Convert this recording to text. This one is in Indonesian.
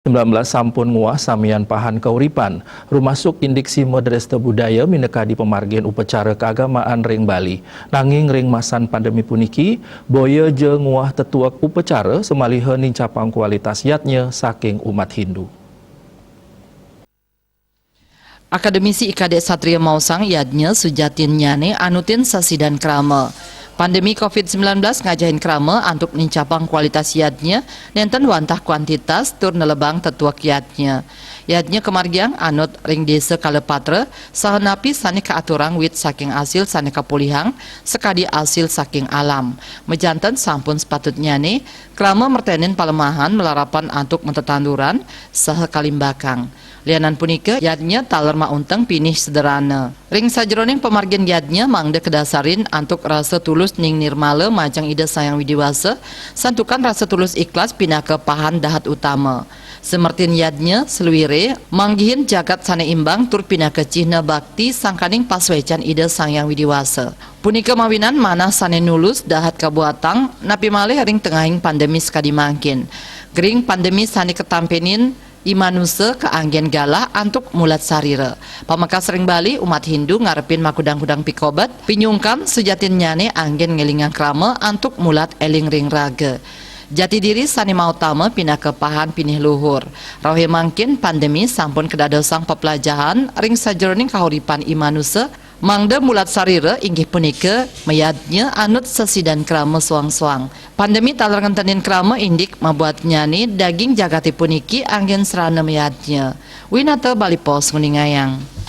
19 sampun nguah samian pahan kauripan, rumasuk indiksi Madrasah Budaya minekadi pemargian upacara keagamaan ring Bali. Nanging ring masan pandemi puniki, boya je nguah tetuak upacara semaliha nincapang kualitas yatnya saking umat Hindu. Akademisi IKD Satria Mausang yadnya Sujatin Nyane anutin sasidan krama. Pandemi COVID-19 ngajahin krama untuk nincapang kualitas yadnya nenten wantah kuantitas tur nelebang tetuak yadnya. Yadnya kemargiang anut ring desa Kalepatra sahenapi saneka aturang wit saking asil saneka pulihang sekadi asil saking alam. Mejanten sampun sepatutnya nih krama mertenin palemahan melarapan antuk mentetanduran saha kalimbakang. Lianan punika yadnya taler maunteng pinih sederhana. Ring sajroning pemargian yadnya mangde kedasarin antuk rasa tulus ning nirmala majang ida sayang widiwasa santukan rasa tulus ikhlas pindah ke pahan dahat utama. Semertin yadnya seluire manggihin jagat sane imbang tur pindah ke cihna bakti sangkaning paswecan ida sayang widiwasa. Punika mawinan manah sane nulus dahat kabuatang napi malih ring tengahing pandemi sekadi mangkin. Gering pandemi sane ketampenin Imanusa ke anggen galah antuk mulat sarira. Pamakas ring Bali umat Hindu ngarepin makudang-kudang pikobat pinyungkam Sujatin Nyane anggen ngelingang krama antuk mulat eling ring raga. Jati diri sani mautama pindah ke pahan pinih luhur. Rohe mangkin pandemi sampun kedadosang pepelajahan ring sajroning kahuripan Imanusa mangda mulat sarira inggih punika mayadnya anut sesidan krama suang-suang. Pandemi taler ngentenin krama indik mabuat nyani daging jagati puniki anggen serana mayadnya. Winata Bali Pos nguningayang.